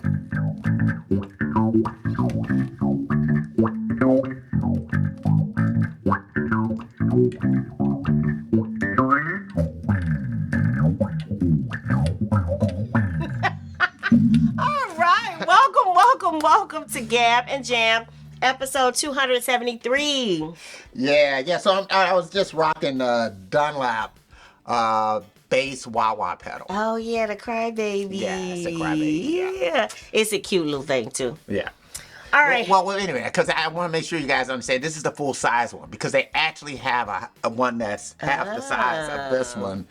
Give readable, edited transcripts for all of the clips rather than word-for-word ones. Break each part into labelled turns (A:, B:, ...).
A: All right, welcome to Gab and Jam, episode 273.
B: Yeah. So I was just rocking Dunlap bass wah-wah pedal.
A: Oh yeah, the crybaby.
B: Yeah, it's the crybaby.
A: Yeah, it's a cute little thing too.
B: Yeah.
A: All right.
B: Well, anyway, because I want to make sure you guys understand this is the full size one because they actually have a one that's half the size of this one,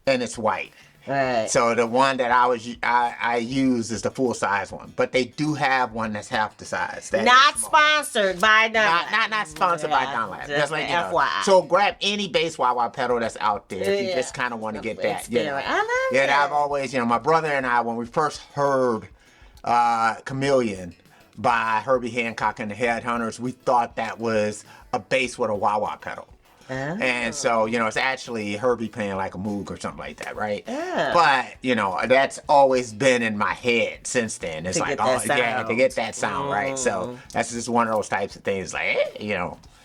B: and it's white.
A: Right.
B: So the one that I use is the full size one, but they do have one that's half the size.
A: Not sponsored by Dunlap.
B: Not sponsored by Dunlap.
A: Just
B: like
A: FYI.
B: So grab any bass wah-wah pedal that's out there if you just kind of want to get that.
A: I love it.
B: I've always, my brother and I, when we first heard Chameleon by Herbie Hancock and the Headhunters, we thought that was a bass with a wah-wah pedal.
A: Oh.
B: And so, it's actually Herbie playing like a Moog or something like that, right?
A: Yeah.
B: But, that's always been in my head since then. It's like, to get that sound, right? So that's just one of those types of things, like,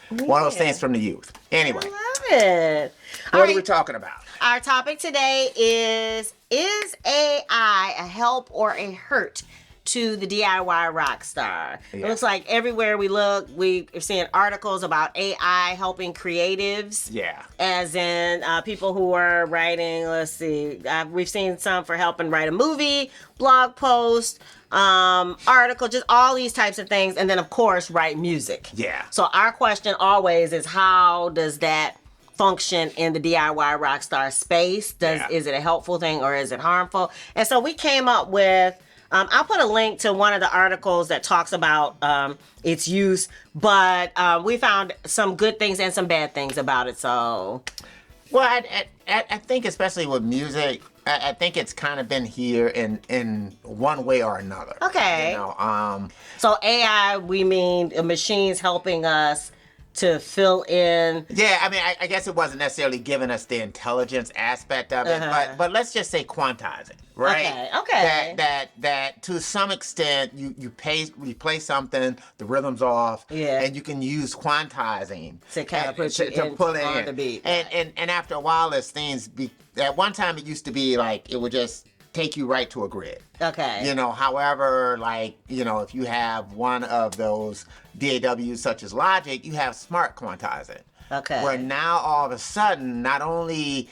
B: one of those things from the youth. Anyway.
A: I love it.
B: What are we talking about?
A: Our topic today is AI a help or a hurt to the DIY rock star? Yeah. It looks like everywhere we look, we're seeing articles about AI helping creatives.
B: Yeah.
A: As in people who are writing, let's see, we've seen some for helping write a movie, blog post, article, just all these types of things. And then, of course, write music.
B: Yeah.
A: So our question always is, how does that function in the DIY rock star space? Is it a helpful thing or is it harmful? And so we came up with, I'll put a link to one of the articles that talks about its use, but we found some good things and some bad things about it. So,
B: well, I think especially with music, I think it's kind of been here in one way or another.
A: Okay. So AI, we mean machines helping us to fill in.
B: Yeah, I mean, I guess it wasn't necessarily giving us the intelligence aspect of it, but let's just say quantizing, right?
A: Okay.
B: That to some extent you play something, the rhythm's off, and you can use quantizing
A: to kind of put it on the beat.
B: And after a while, as things at one time it used to be like it would just take you right to a grid.
A: Okay.
B: However, like, if you have one of those DAWs such as Logic, you have smart quantizing.
A: Okay.
B: Where now all of a sudden, not only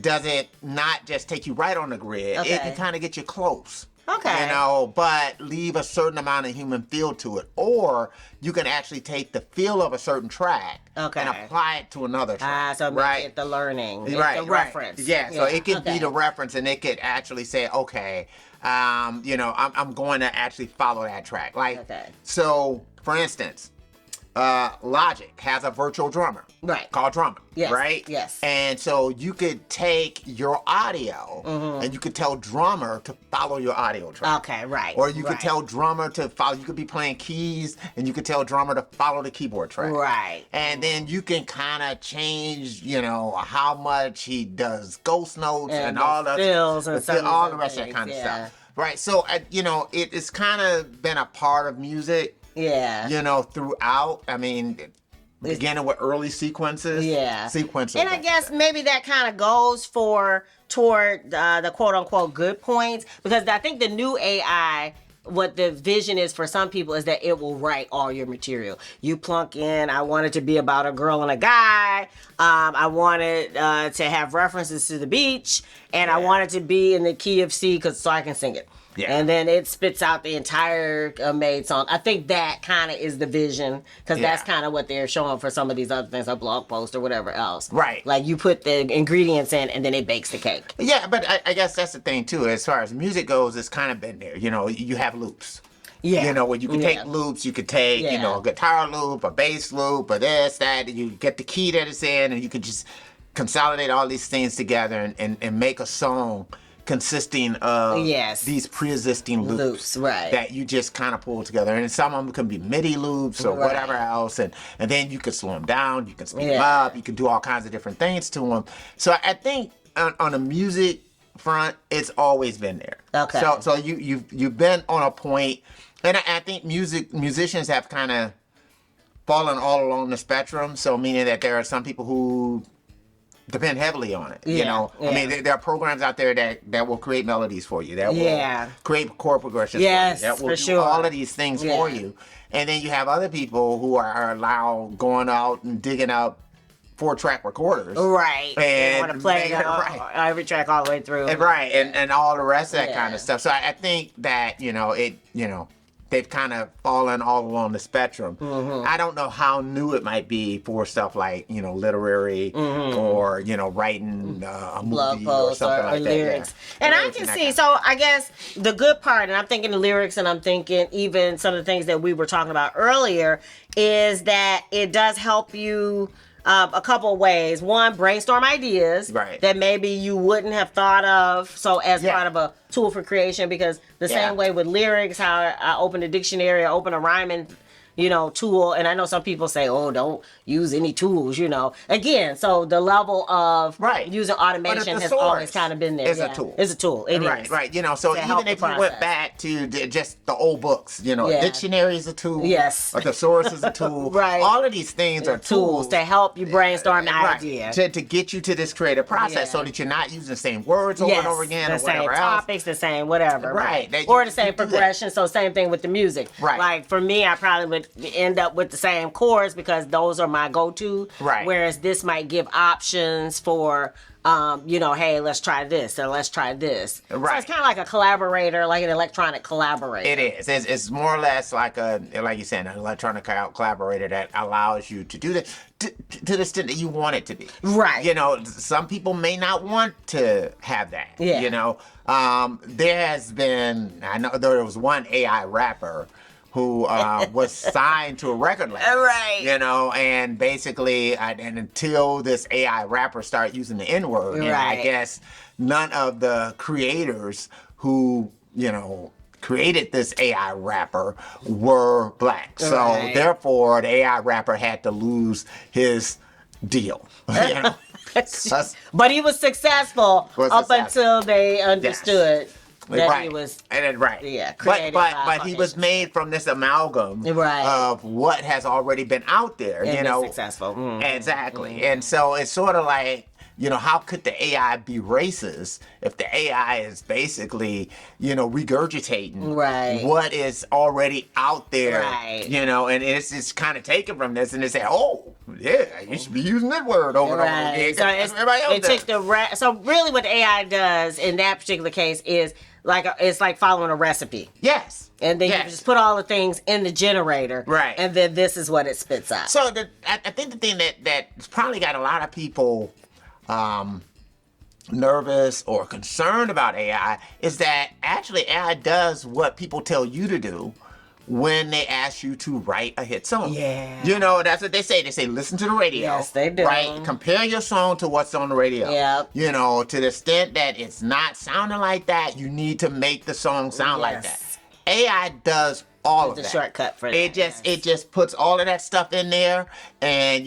B: does it not just take you right on the grid, it can kind of get you close.
A: Okay.
B: But leave a certain amount of human feel to it. Or you can actually take the feel of a certain track and apply it to another track.
A: So make it the learning. The reference.
B: Yeah, so it could be the reference and it could actually say, okay, I'm going to actually follow that track. So, for instance, Logic has a virtual drummer.
A: Right.
B: Called Drummer.
A: Yes.
B: Right?
A: Yes.
B: And so you could take your audio and you could tell Drummer to follow your audio track.
A: Okay, right.
B: Or you could tell Drummer to follow, you could be playing keys and you could tell Drummer to follow the keyboard track.
A: Right.
B: And then you can kind of change, how much he does ghost notes and all the
A: fills and
B: all the rest of that kind of stuff. Right. So, it's kind of been a part of music.
A: Yeah.
B: Throughout. I mean, beginning with early sequences.
A: Yeah.
B: Sequences.
A: And I guess maybe that kind of goes toward the quote unquote good points, because I think the new AI, what the vision is for some people is that it will write all your material. You plunk in, I want it to be about a girl and a guy. I want it to have references to the beach, and I want it to be in the key of C so I can sing it. Yeah. And then it spits out the entire made song. I think that kind of is the vision, because that's kind of what they're showing for some of these other things, like blog post or whatever else.
B: Right.
A: Like you put the ingredients in and then it bakes the cake.
B: Yeah, but I guess that's the thing too. As far as music goes, it's kind of been there. You have loops. Yeah. Where you can take loops, you could take, a guitar loop, a bass loop, or this, that, and you get the key that it's in, and you could just consolidate all these things together and make a song consisting of these pre-existing loops that you just kind of pull together. And some of them can be MIDI loops or whatever else. And then you can slow them down, you can speed them up, you can do all kinds of different things to them. So I think on a music front, it's always been there.
A: Okay.
B: So you've been on a point, and I think musicians have kind of fallen all along the spectrum. So meaning that there are some people who depend heavily on it. You know, I mean, there are programs out there that will create melodies for you. That will create chord progressions.
A: Yes,
B: for you. That will do all of these things for you. And then you have other people who are allowed going out and digging out 4-track recorders.
A: Right. And want to play every track all the way through.
B: And all the rest of that kind of stuff. So I think that, they've kind of fallen all along the spectrum. I don't know how new it might be for stuff like, literary or, writing a movie or something like that.
A: Lyrics. Yeah. And I can see, so I guess the good part, and I'm thinking the lyrics and I'm thinking even some of the things that we were talking about earlier, is that it does help you a couple of ways. One, brainstorm ideas that maybe you wouldn't have thought of. So as part of a tool for creation, because the same way with lyrics, how I open a dictionary, I open a rhyming tool, and I know some people say, oh, don't use any tools, Again, so the level of using automation has always kind of been there.
B: It's a tool.
A: It's a tool. It is.
B: Right. So even if you went back to just the old books, a dictionary is a tool.
A: Yes.
B: A thesaurus is a tool. All of these things are tools
A: to help you brainstorm the idea.
B: To get you to this creative process so that you're not using the same words over and over again or whatever else.
A: The same topics, the same whatever.
B: Right.
A: Or the same progression. So same thing with the music.
B: Right.
A: Like for me, I probably would end up with the same chords because those are my go-to.
B: Right.
A: Whereas this might give options for, hey, let's try this or let's try this.
B: Right.
A: So it's kind of like a collaborator, like an electronic collaborator.
B: It is. It's more or less like like you said, an electronic collaborator that allows you to do this to the extent that you want it to be.
A: Right.
B: Some people may not want to have that.
A: Yeah.
B: There has been, I know there was one AI rapper who was signed to a record label.
A: Right.
B: And basically, and until this AI rapper started using the N-word, I guess none of the creators who, created this AI rapper were black. So therefore, the AI rapper had to lose his deal.
A: But he was successful until they understood. That he was
B: but he was made from this amalgam of what has already been out there,
A: successful.
B: Exactly. And so it's sort of like, how could the AI be racist if the AI is basically, regurgitating what is already out there, and it's kind of taken from this, and they say, oh, yeah, you should be using that word over and over again.
A: So really what the AI does in that particular case is it's like following a recipe.
B: Yes.
A: And then you just put all the things in the generator.
B: Right.
A: And then this is what it spits out.
B: So I think the thing that's probably got a lot of people nervous or concerned about AI is that actually AI does what people tell you to do when they ask you to write a hit song.
A: Yeah.
B: That's what they say. They say, listen to the radio.
A: Yes, they do.
B: Right? Compare your song to what's on the radio.
A: Yep.
B: To the extent that it's not sounding like that, you need to make the song sound like that. AI does all of that.
A: It's a shortcut for that.
B: It just puts all of that stuff in there, and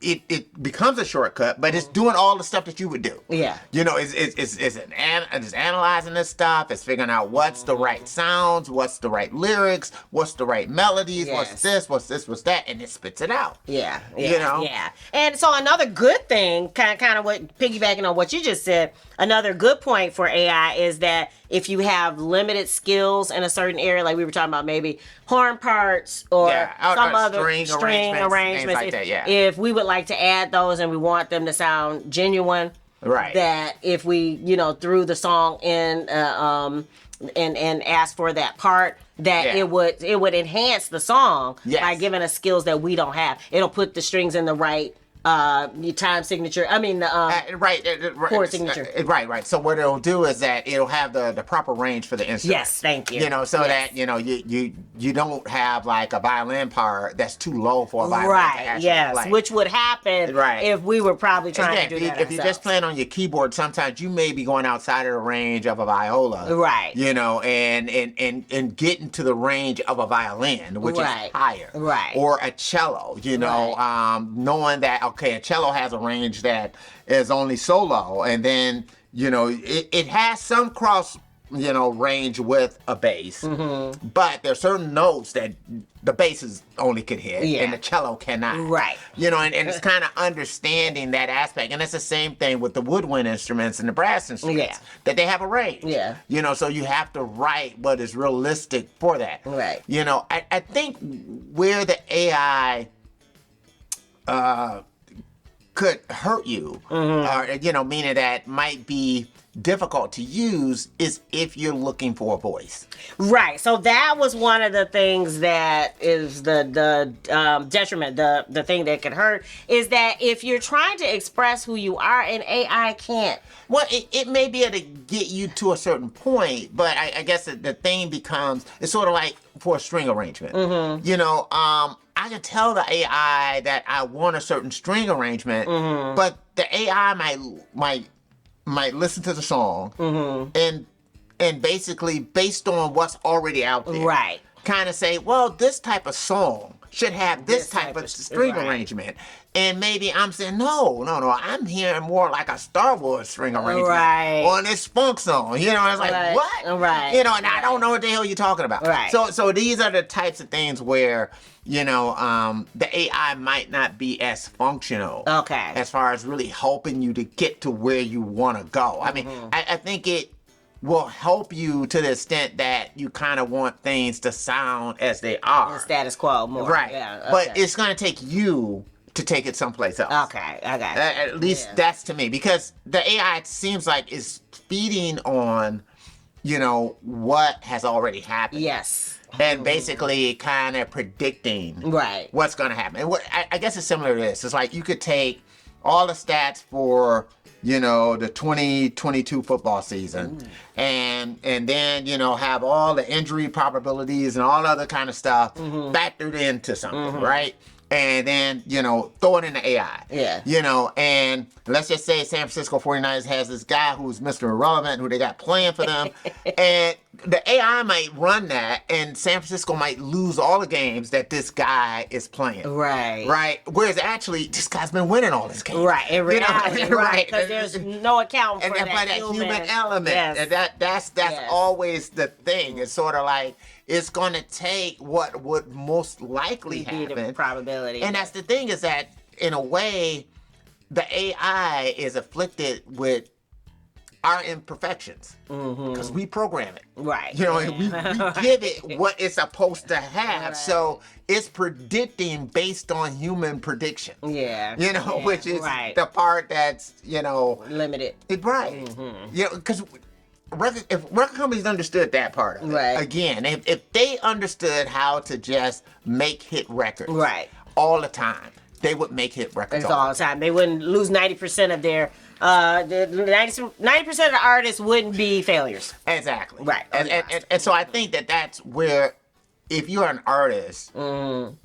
B: it becomes a shortcut, but it's doing all the stuff that you would do.
A: Yeah.
B: It's analyzing this stuff. It's figuring out what's the right sounds, what's the right lyrics, what's the right melodies, what's this, what's that, and it spits it out.
A: Yeah. Yeah. And so another good thing, kind of what piggybacking on what you just said, another good point for AI is that if you have limited skills in a certain area, like we were talking about maybe horn parts or some other string arrangements,
B: like that,
A: if we would like to add those and we want them to sound genuine, that if we, threw the song in and asked for that part, that it would enhance the song by giving us skills that we don't have. It'll put the strings in the right time signature. I mean, chord signature.
B: Right. So what it'll do is that it'll have the proper range for the instrument.
A: Yes, thank you.
B: That you don't have like a violin part that's too low for a violin to actually play.
A: Which would happen if we were probably trying to do that
B: if you're just playing on your keyboard, sometimes you may be going outside of the range of a viola.
A: Right.
B: And getting to the range of a violin, which is higher.
A: Right.
B: Or a cello. Knowing that. Okay, a cello has a range that is only so low, and then you know, it has some cross, you know, range with a bass, but there's certain notes that the basses only can hit and the cello cannot.
A: Right.
B: You know, and it's kind of understanding that aspect. And it's the same thing with the woodwind instruments and the brass instruments, that they have a range.
A: Yeah.
B: You know, so you have to write what is realistic for that.
A: Right.
B: You know, I think where the AI could hurt you, or, you know, meaning that might be difficult to use, is if you're looking for a voice.
A: Right. So that was one of the things that is the detriment, the thing that could hurt, is that if you're trying to express who you are and AI can't.
B: Well, it may be able to get you to a certain point, but I guess the thing becomes, it's sort of like for a string arrangement. You know, I can tell the AI that I want a certain string arrangement, but the AI might listen to the song and basically, based on what's already out there, kind of say, well, this type of song should have this type of string arrangement. And maybe I'm saying, no, I'm hearing more like a Star Wars string arrangement on this funk song. You know, it's like, what?
A: Right.
B: You know, and I don't know what the hell you're talking about.
A: Right.
B: So these are the types of things where, you know, the AI might not be as functional as far as really helping you to get to where you want to go. I mean, I think it will help you to the extent that you kind of want things to sound as they are.
A: The status quo more.
B: Right.
A: Yeah, okay.
B: But it's going to take you to take it someplace else.
A: Okay, I got it.
B: At least that's to me, because the AI, it seems like, is feeding on, you know, what has already happened.
A: Yes.
B: And basically kind of predicting what's going to happen. And I guess it's similar to this. It's like you could take all the stats for, you know, the 2022 football season, and then, you know, have all the injury probabilities and all other kind of stuff factored into something, right? And then, you know, throw it in the AI.
A: Yeah.
B: You know, and let's just say San Francisco 49ers has this guy who's Mr. Irrelevant, who they got playing for them. And the AI might run that, and San Francisco might lose all the games that this guy is playing.
A: Right.
B: Right? Whereas actually, this guy's been winning all his games.
A: Right. In reality,
B: you know?
A: right. Because there's no account for that
B: human element.
A: Yes.
B: And that's always the thing. It's sort of like, it's going to take what would most likely happen.
A: The probability.
B: And that's the thing, is that, in a way, the AI is afflicted with our imperfections, because we program it.
A: Right.
B: You know, and we give it what it's supposed to have. Right. So it's predicting based on human prediction.
A: Yeah.
B: You know, which is the part that's, you know,
A: limited.
B: Right. You know, because if record companies understood that part of it, again, if they understood how to just make hit records all the time, they would make hit records
A: all the time. They wouldn't lose 90% of their 90% of the artists wouldn't be failures.
B: Exactly.
A: Right.
B: And so I think that's where, if you're an artist, you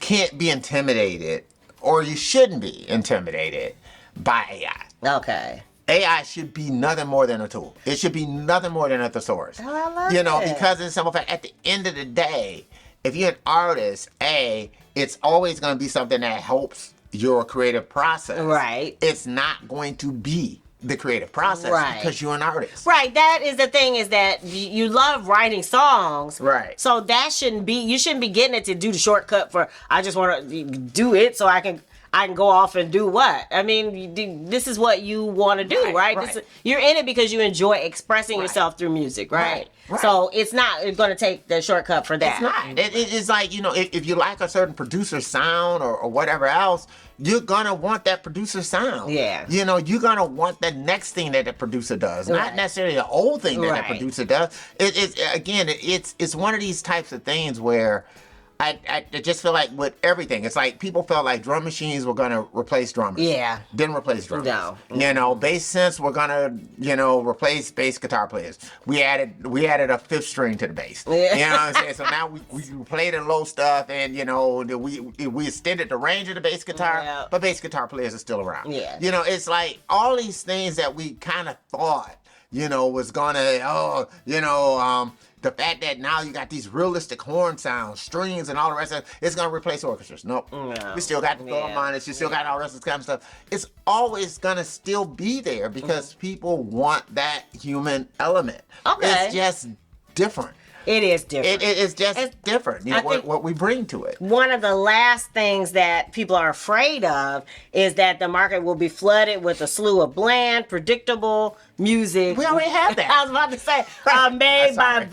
B: can't be intimidated, or you shouldn't be intimidated by AI.
A: Okay.
B: AI should be nothing more than a tool. It should be nothing more than a thesaurus.
A: Oh, I love
B: you know,
A: it.
B: because in simple fact, at the end of the day, if you're an artist, it's always going to be something that helps your creative process.
A: Right.
B: It's not going to be the creative process because you're an artist.
A: Right. That is the thing, is that you love writing songs.
B: Right.
A: So that shouldn't be, you shouldn't be getting it to do the shortcut for, I just want to do it so I can go off and do what? I mean, this is what you want to do, right? You're in it because you enjoy expressing yourself through music, right? So it's not going to take the shortcut for that.
B: It's not. It's like, you know, if you like a certain producer's sound or whatever else, you're going to want that producer's sound.
A: Yeah.
B: You know, you're going to want the next thing that the producer does, not necessarily the old thing that the producer does. It's one of these types of things where I just feel like with everything, it's like people felt like drum machines were going to replace drummers.
A: Yeah.
B: Didn't replace drummers.
A: No.
B: You know, bass synths were going to, you know, replace bass guitar players. We added a fifth string to the bass.
A: Yeah.
B: You know what I'm saying? So now we play the low stuff, and, you know, we extended the range of the bass guitar, but bass guitar players are still around.
A: Yeah.
B: You know, it's like all these things that we kind of thought, you know, was gonna, the fact that now you got these realistic horn sounds, strings, and all the rest of it, it's going to replace orchestras. Nope. No. You still got the philharmonics, you still got all the rest of this kind of stuff. It's always going to still be there because people want that human element.
A: Okay.
B: It's just different.
A: It is different.
B: It's just different, you know, what we bring to it.
A: One of the last things that people are afraid of is that the market will be flooded with a slew of bland, predictable music.
B: We already have that.
A: I was about to say, made by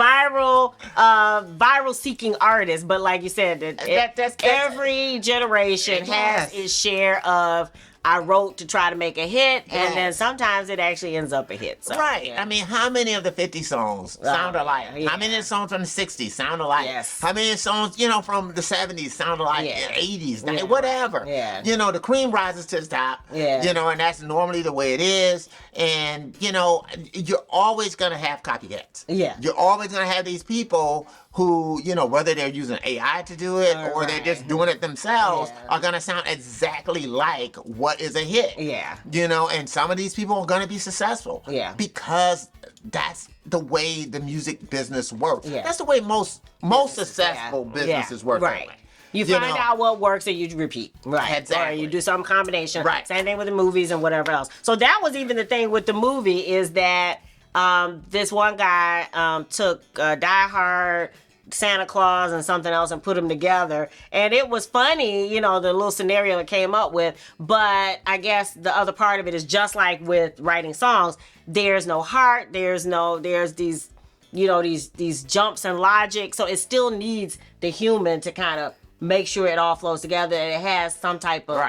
A: viral-seeking artists. But like you said, that's every generation has its share of, I wrote to try to make a hit, and then sometimes it actually ends up a hit. So,
B: right.
A: Yeah.
B: I mean, how many of the 50 songs sound alike?
A: Yeah.
B: How many of the songs from the 60s sound alike?
A: Yes.
B: How many songs, you know, from the 70s sound alike?
A: Yeah.
B: 80s,
A: Yeah.
B: whatever.
A: Yeah.
B: You know, the cream rises to the top.
A: Yeah.
B: You know, and that's normally the way it is. And, you know, you're always going to have copycats.
A: Yeah.
B: You're always going to have these people who, you know, whether they're using AI to do it or they're just doing it themselves, are going to sound exactly like what is a hit.
A: Yeah.
B: You know, and some of these people are going to be successful.
A: Yeah.
B: Because that's the way the music business works.
A: Yeah.
B: That's the way most successful businesses work.
A: Right. You find out what works and you repeat. Right.
B: Exactly.
A: Or you do some combination.
B: Right.
A: Same thing with the movies and whatever else. So that was even the thing with the movie is that this one guy took Die Santa Claus and something else and put them together, and it was funny, you know, the little scenario it came up with. But I guess the other part of it is just like with writing songs, there's no heart, there's these, you know, these jumps in logic, so it still needs the human to kind of make sure it all flows together and it has some type of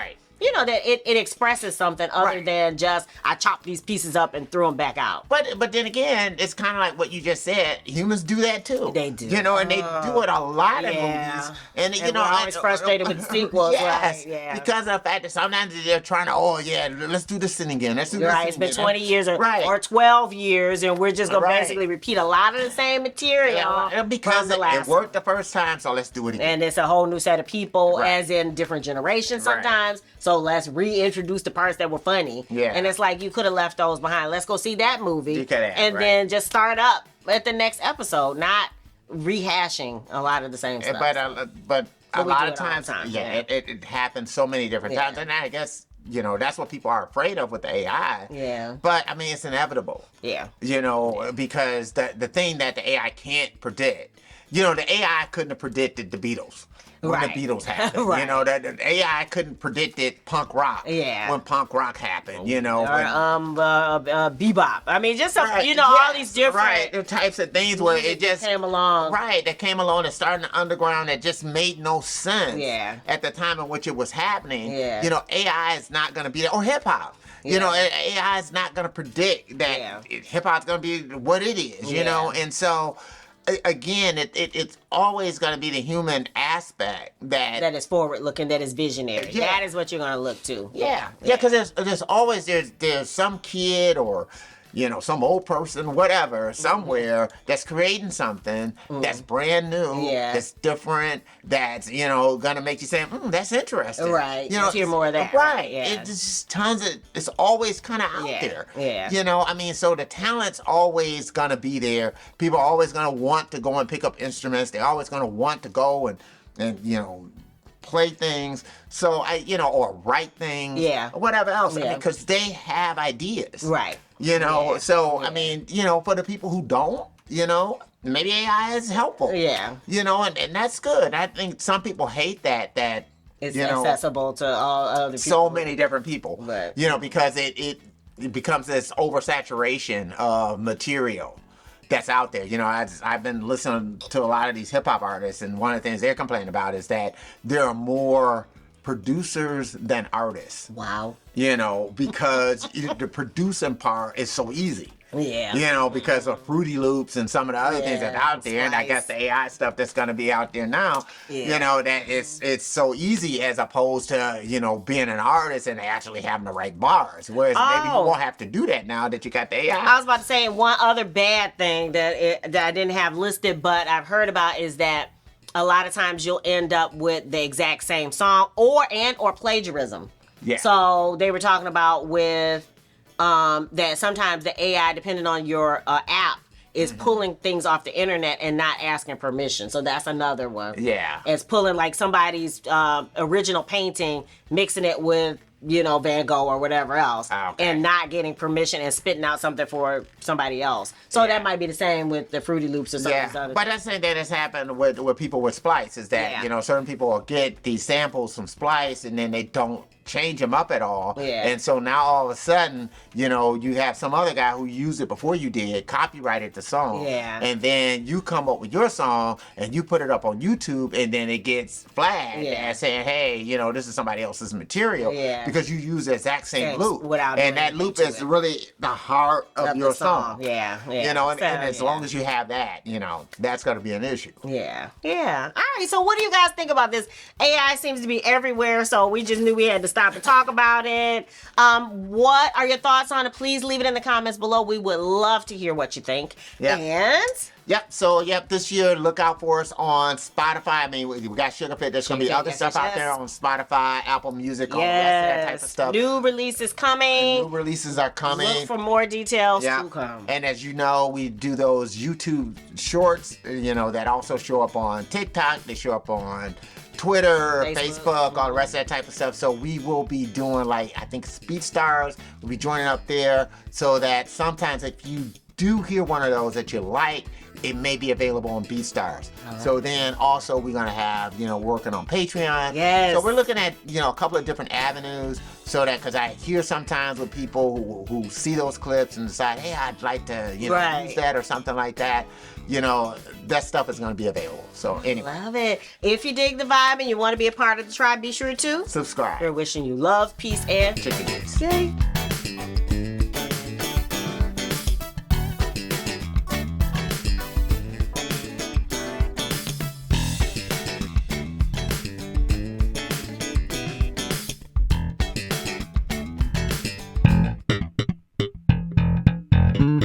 A: you know, that it expresses something other than just, I chopped these pieces up and threw them back out.
B: But then again, it's kind of like what you just said. Humans do that too.
A: They do.
B: You know, and they do it a lot in movies. And you know,
A: we're always frustrated with the sequels.
B: Yes.
A: Right? Yeah.
B: Because of the fact that sometimes they're trying to, let's do this thing again. Let's do this thing
A: It's been
B: again.
A: 20 years or 12 years, and we're just going to basically repeat a lot of the same material.
B: Because it worked the first time, so let's do it again.
A: And it's a whole new set of people, as in different generations sometimes. So let's reintroduce the parts that were funny. Yeah. And it's like, you could have left those behind. Let's go see that movie. You could have, and then just start up at the next episode, not rehashing a lot of the same stuff.
B: But a lot of times, it happens so many different times. And I guess, you know, that's what people are afraid of with the AI. Yeah. But, I mean, it's inevitable. Yeah. You know, because the thing that the AI can't predict, you know, the AI couldn't have predicted the Beatles. When the Beatles happened, you know, that the AI couldn't predict it punk rock. Yeah. When punk rock happened, you know.
A: Bebop. I mean, just you know, all these different
B: the types of things where it just
A: came along.
B: That came along and started in the underground that just made no sense. Yeah. At the time in which it was happening. Yeah. You know, AI is not going to be there, or hip hop. You know, AI is not going to predict that hip hop's going to be what it is. You know, and so. Again, it's always going to be the human aspect that
A: is forward looking, that is visionary. Yeah. That is what you're going to look to.
B: Yeah, because there's always there's some kid or, you know, some old person, whatever, somewhere that's creating something that's brand new, that's different, that's, you know, gonna make you say, that's interesting.
A: Right.
B: You know,
A: hear more of that.
B: Right. Yeah. It's just it's always kind of out there. Yeah. You know, I mean, so the talent's always gonna be there. People are always gonna want to go and pick up instruments. They're always gonna want to go and you know, play things, so or write things, or whatever else, because they have ideas, right? You know, so I mean, you know, for the people who don't, you know, maybe AI is helpful, you know, and that's good. I think some people hate that
A: it's accessible to all other people,
B: so many different people, you know, because it becomes this oversaturation of material that's out there. You know, I've been listening to a lot of these hip hop artists, and one of the things they're complaining about is that there are more producers than artists. Wow. You know, because the producing part is so easy. Yeah. You know, because of Fruity Loops and some of the other things that are out there, and I guess the AI stuff that's going to be out there now, you know, that it's so easy as opposed to, you know, being an artist and actually having to write bars. Whereas maybe you won't have to do that now that you got the AI.
A: I was about to say one other bad thing that I didn't have listed, but I've heard about is that a lot of times you'll end up with the exact same song or plagiarism. Yeah. So they were talking about with that sometimes the AI, depending on your app, is pulling things off the internet and not asking permission. So that's another one.
B: Yeah.
A: It's pulling like somebody's original painting, mixing it with, Van Gogh or whatever else, and not getting permission and spitting out something for somebody else. So that might be the same with the Fruity Loops or something.
B: Yeah, but that's the thing that has happened with people with Splice is that, certain people will get these samples from Splice and then they don't change them up at all.
A: Yeah.
B: And so now all of a sudden, you have some other guy who used it before you did, copyrighted the song.
A: Yeah.
B: And then you come up with your song and you put it up on YouTube and then it gets flagged as saying, hey, this is somebody else's material.
A: Yeah.
B: Because you use the exact same loop. And that loop is
A: it.
B: really the heart of your song.
A: Yeah.
B: And as long as you have that, that's going to be an issue.
A: Yeah. All right, so what do you guys think about this? AI seems to be everywhere, so we just knew we had to stop and talk about it. What are your thoughts on it? Please leave it in the comments below. We would love to hear what you think.
B: Yeah.
A: And...
B: So this year, look out for us on Spotify. I mean, we got Sugar Pit. There's going to be other stuff out there on Spotify, Apple Music, all the rest of that type of stuff.
A: New releases coming.
B: New releases are coming.
A: Look for more details to come.
B: And as you know, we do those YouTube shorts, that also show up on TikTok. They show up on Twitter, Facebook, all the rest of that type of stuff. So we will be doing, I think Speed Stars will be joining up there so that sometimes if you do hear one of those that you like, it may be available on BeatStars. So then also we're going to have, working on Patreon.
A: Yes.
B: So we're looking at, a couple of different avenues so that, because I hear sometimes with people who see those clips and decide, hey, I'd like to, use that or something like that. That stuff is going to be available. So anyway.
A: Love it. If you dig the vibe and you want to be a part of the tribe, be sure to
B: subscribe.
A: We're wishing you love, peace, and
B: chicken.
A: Yay.